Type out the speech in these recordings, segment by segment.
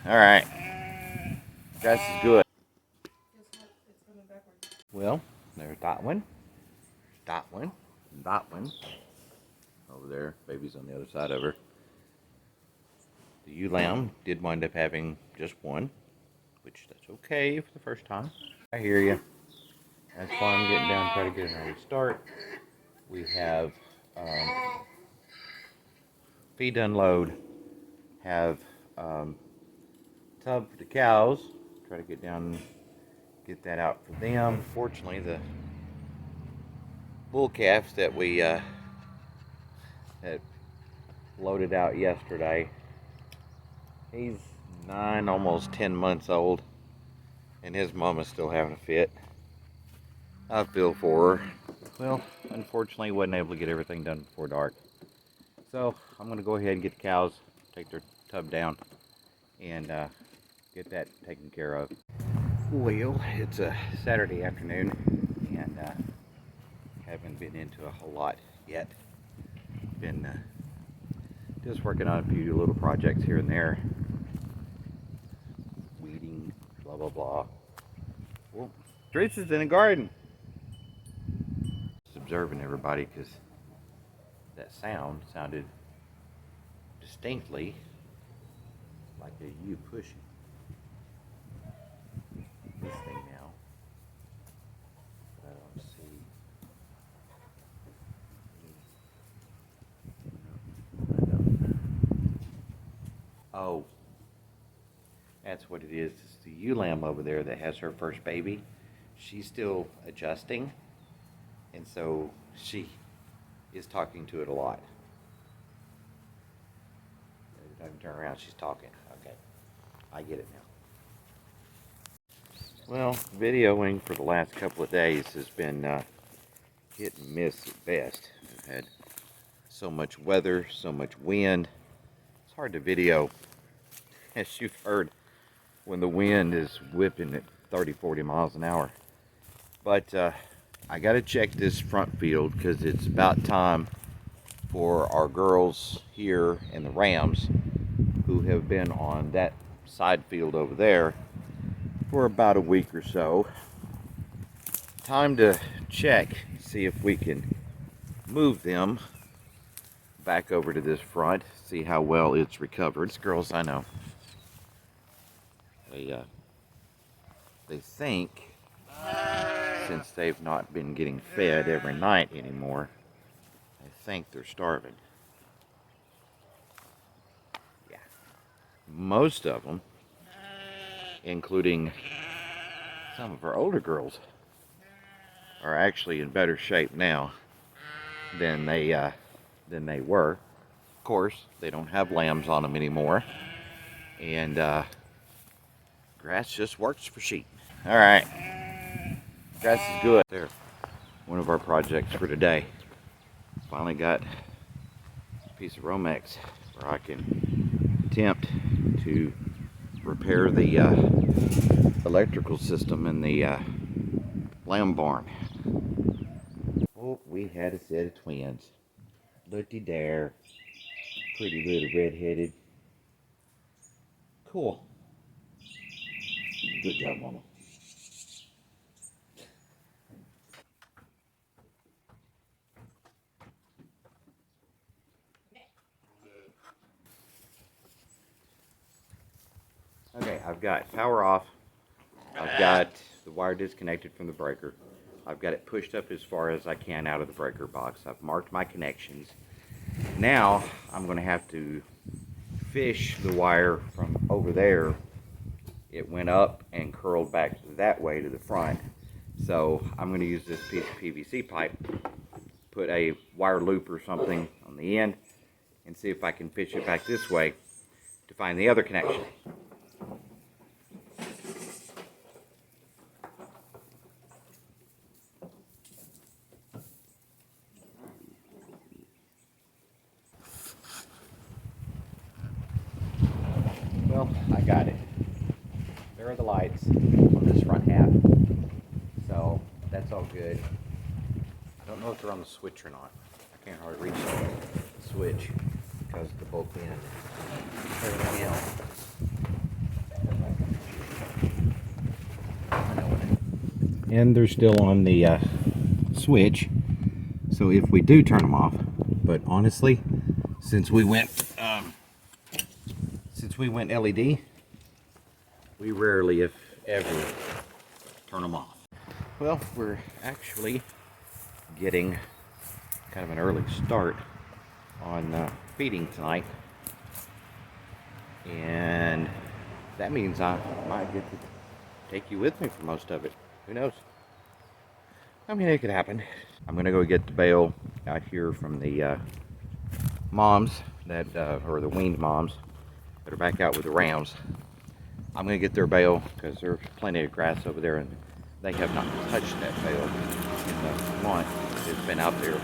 Alright. Grass is good. Well, there's that one. That one. That one. Over there. Baby's on the other side of her. The ewe lamb did wind up having just one, which that's okay for the first time. I hear you. That's why I'm getting down to try to get an early start. We have feed unload, have tub for the cows, try to get down and get that out for them. Fortunately, the bull calves that we had loaded out yesterday, he's 9, almost 10 months old, and his mama's still having a fit. I feel for her. Well, unfortunately, wasn't able to get everything done before dark. So I'm going to go ahead and get the cows, take their tub down, and get that taken care of. Well, it's a Saturday afternoon, and haven't been into a whole lot yet. Been just working on a few little projects here and there. Weeding, blah, blah, blah. Well, Trish is in the garden. Just observing everybody, because that sound sounded distinctly like a ewe pushing this thing now. I don't see. Oh, that's what it is. It's the ewe lamb over there that has her first baby. She's still adjusting, and so she is talking to it a lot. Every time you turn around, she's talking. Okay, I get it now. Well, videoing for the last couple of days has been hit and miss at best. We've had so much weather, so much wind. It's hard to video, as you've heard, when the wind is whipping at 30-40 miles an hour. But I got to check this front field, because it's about time for our girls here and the Rams, who have been on that side field over there for about a week or so. Time to check, see if we can move them back over to this front, see how well it's recovered. These girls, I know, they think, since they've not been getting fed every night anymore, I think they're starving. Yeah. Most of them, including some of our older girls, are actually in better shape now than they were. Of course, they don't have lambs on them anymore, and grass just works for sheep. All right, grass is good. There, one of our projects for today. Finally got a piece of Romex where I can attempt to repair the electrical system in the lamb barn. Oh, we had a set of twins. Looky there. Pretty little red-headed. Cool. Good job, Mama. Okay, I've got power off. I've got the wire disconnected from the breaker. I've got it pushed up as far as I can out of the breaker box. I've marked my connections. Now I'm going to have to fish the wire from over there. It went up and curled back that way to the front. So I'm going to use this piece of PVC pipe, put a wire loop or something on the end, and see if I can fish it back this way to find the other connection. Well, I got it. There are the lights on this front half, so that's all good. I don't know if they're on the switch or not. I can't hardly reach the switch because of the bolt pin and everything else. and they're still on the switch. So if we do turn them off, but honestly, since we went LED, we rarely, if ever, turn them off. Well, we're actually getting kind of an early start on feeding tonight, and that means I might get to take you with me for most of it. Who knows? I mean, it could happen. I'm gonna go get the bale out here from the moms that, or the weaned moms that are back out with the rams. I'm gonna get their bale because there's plenty of grass over there, and they have not touched that bale in the month it's been out there.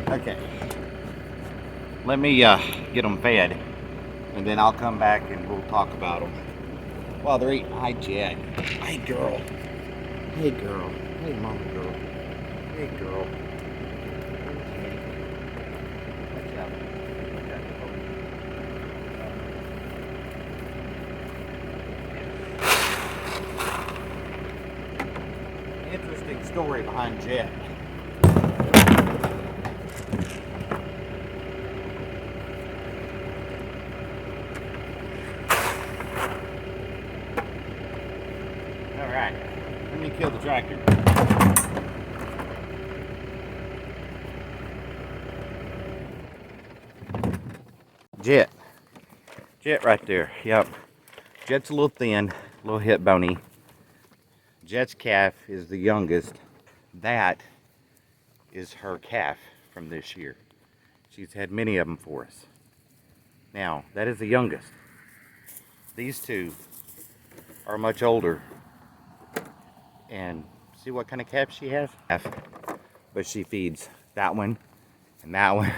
Okay, let me get them fed, and then I'll come back and we'll talk about them while they're eating. Hi, Jet. Hey, girl. Hey, girl. Hey, mama girl. Hey, girl. Watch out. Interesting story behind Jet. Alright, let me kill the tractor. Jet. Jet right there. Yep. Jet's a little thin, a little hip bony. Jet's calf is the youngest. That is her calf from this year. She's had many of them for us. Now, that is the youngest. These two are much older. And see what kind of calf she has? But she feeds that one and that one.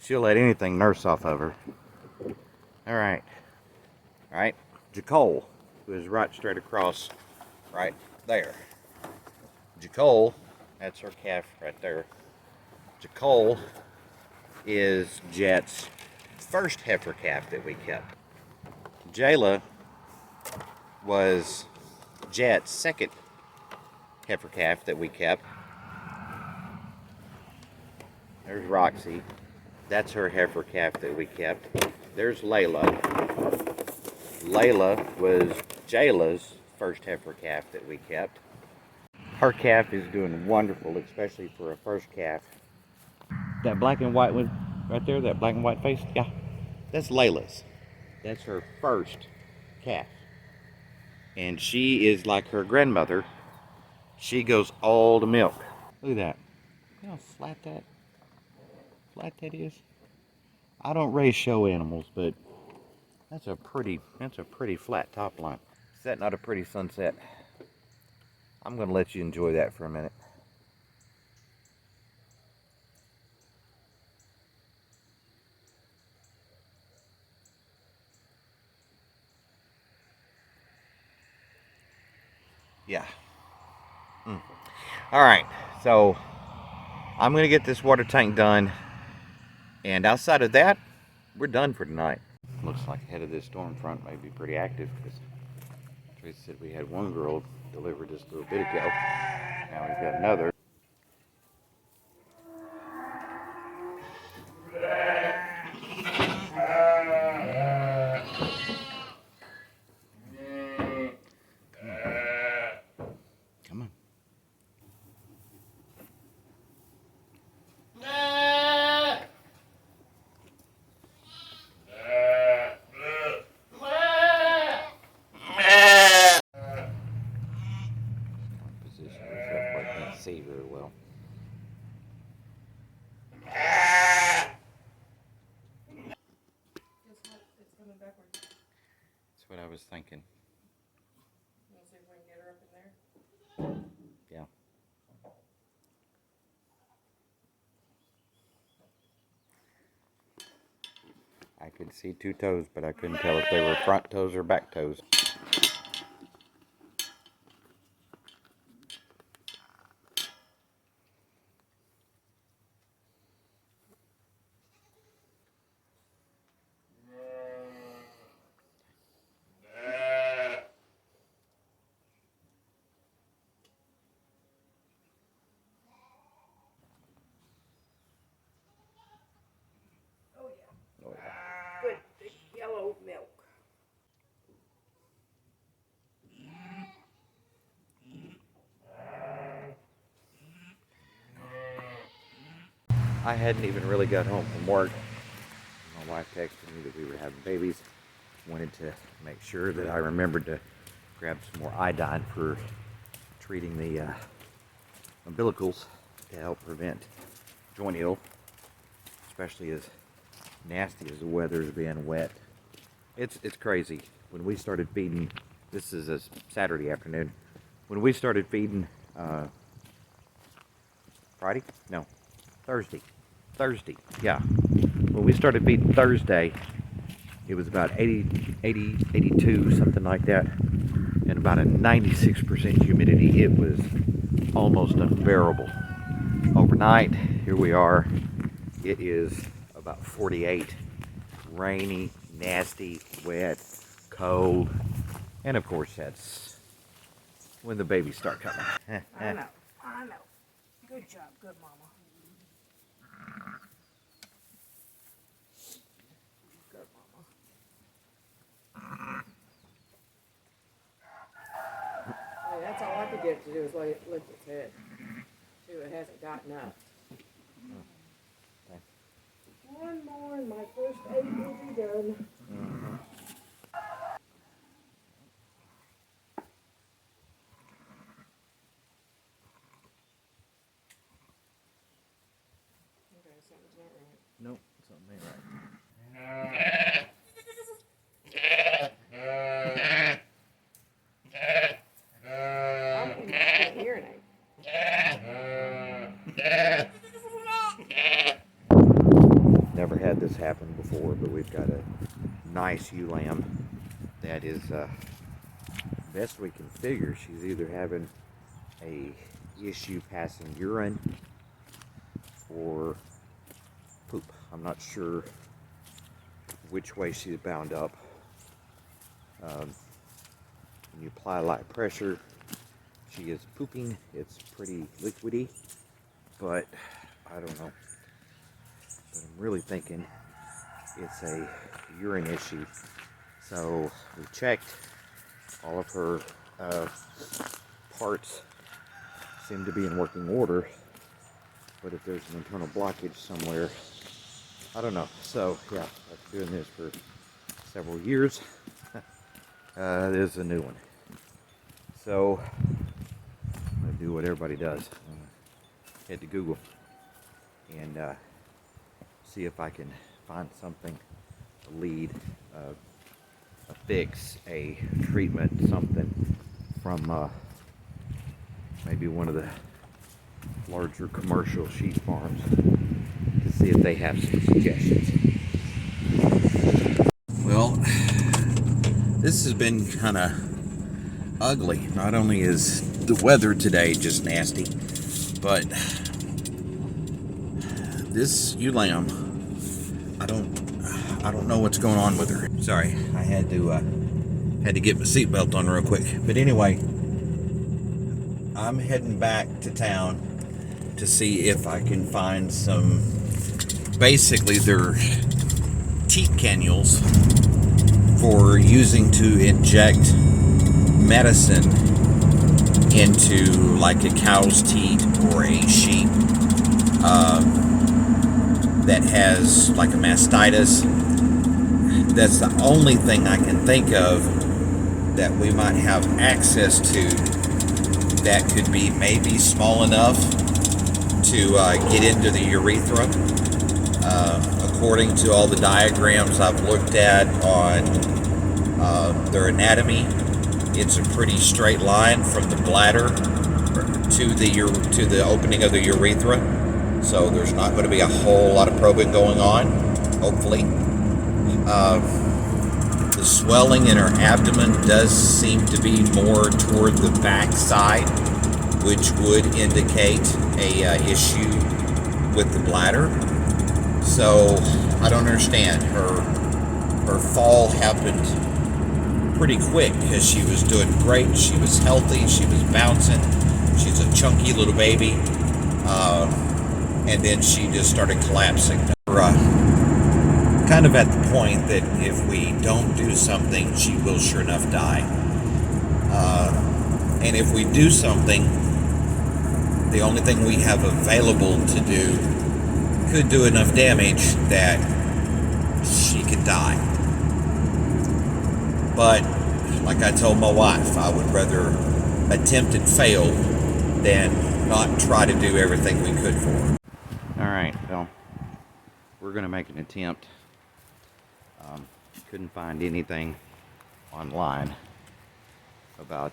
She'll let anything nurse off of her. Alright. Alright. Jacole, who is right straight across right there. Jacole, that's her calf right there. Jacole is Jet's first heifer calf that we kept. Jayla was Jet's second heifer calf that we kept. There's Roxy. That's her heifer calf that we kept. There's Layla. Layla was Jayla's first heifer calf that we kept. Her calf is doing wonderful, especially for a first calf. That black and white one right there, that black and white face, yeah, that's Layla's. That's her first calf. And she is like her grandmother. She goes all to milk. Look at that. You know how flat that is? I don't raise show animals, but that's a pretty flat top line. Is that not a pretty sunset? I'm gonna let you enjoy that for a minute. Yeah. All right, so I'm gonna get this water tank done, and outside of that, we're done for tonight. Looks like the head of this storm front may be pretty active because We said we had one girl delivered just a little bit ago. Now we've got another. Come on. Position yourself where I can't see very well. It's coming backwards. That's what I was thinking. We'll see if we can get her up in there. Yeah. I could see two toes, but I couldn't tell if they were front toes or back toes. Oh yeah. Oh, yeah. Good big yellow milk. I hadn't even really got home from work. My wife texted me that we were having babies. Wanted to make sure that I remembered to grab some more iodine for treating the umbilicals to help prevent joint ill, especially as nasty as the weather's been wet. It's crazy. When we started feeding, this is a Saturday afternoon, when we started feeding Friday? No, Thursday, yeah. When we started feeding Thursday, it was about 80, 82, something like that, and about a 96% humidity. It was almost unbearable. Overnight, here we are, it is about 48, rainy, nasty, wet, cold, and of course that's when the babies start coming. I know. Good job, good mama. Good mama. Hey, that's all I could get it to do is lift its head. See, it hasn't gotten up. Okay. One more and my first 8 will be done. Okay, something's not right. Nope, something ain't right. I'm not hearing it. Never had this happen before, but we've got a nice ewe lamb that is, best we can figure, she's either having a issue passing urine or poop. I'm not sure which way she's bound up. When you apply light pressure, she is pooping. It's pretty liquidy, but I don't know. But I'm really thinking it's a urine issue. So we checked. All of her parts seem to be in working order, but if there's an internal blockage somewhere, I don't know. So yeah, I've been doing this for several years. There's a new one. So I'm gonna do what everybody does. Head to Google and see if I can find something, a lead, a fix, a treatment, something from maybe one of the larger commercial sheep farms to see if they have some suggestions. Well, this has been kind of ugly. Not only is the weather today just nasty, but this ewe lamb, I don't know what's going on with her. Sorry, I had to Had to get my seatbelt on real quick. But anyway, I'm heading back to town to see if I can find some, basically they're teat cannules for using to inject medicine into like a cow's teat or a sheep that has like a mastitis. That's the only thing I can think of that we might have access to that could be maybe small enough to get into the urethra. According to all the diagrams I've looked at on their anatomy, it's a pretty straight line from the bladder to the opening of the urethra. So there's not going to be a whole lot of probing going on, hopefully. The swelling in her abdomen does seem to be more toward the back side, which would indicate a issue with the bladder. So I don't understand. Her fall happened pretty quick because she was doing great. She was healthy. She was bouncing. She's a chunky little baby. And then she just started collapsing. Kind of at the point that if we don't do something, she will sure enough die. And if we do something, the only thing we have available to do could do enough damage that she could die. But like I told my wife, I would rather attempt and fail than not try to do everything we could for her. Alright, well, we're going to make an attempt. Couldn't find anything online about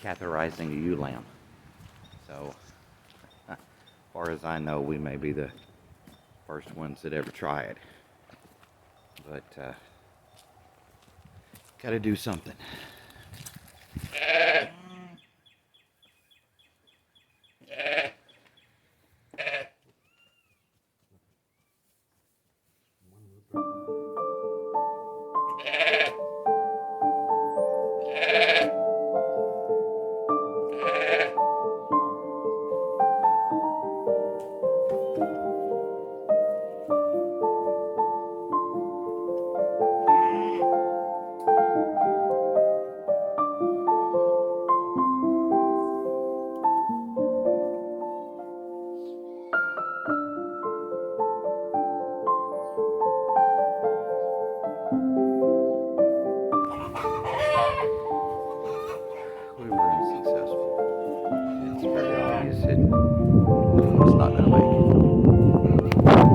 catheterizing a ewe lamb. So, as far as I know, we may be the first ones that ever try it. But, gotta do something. We were unsuccessful. It's very obvious it's not going to make it.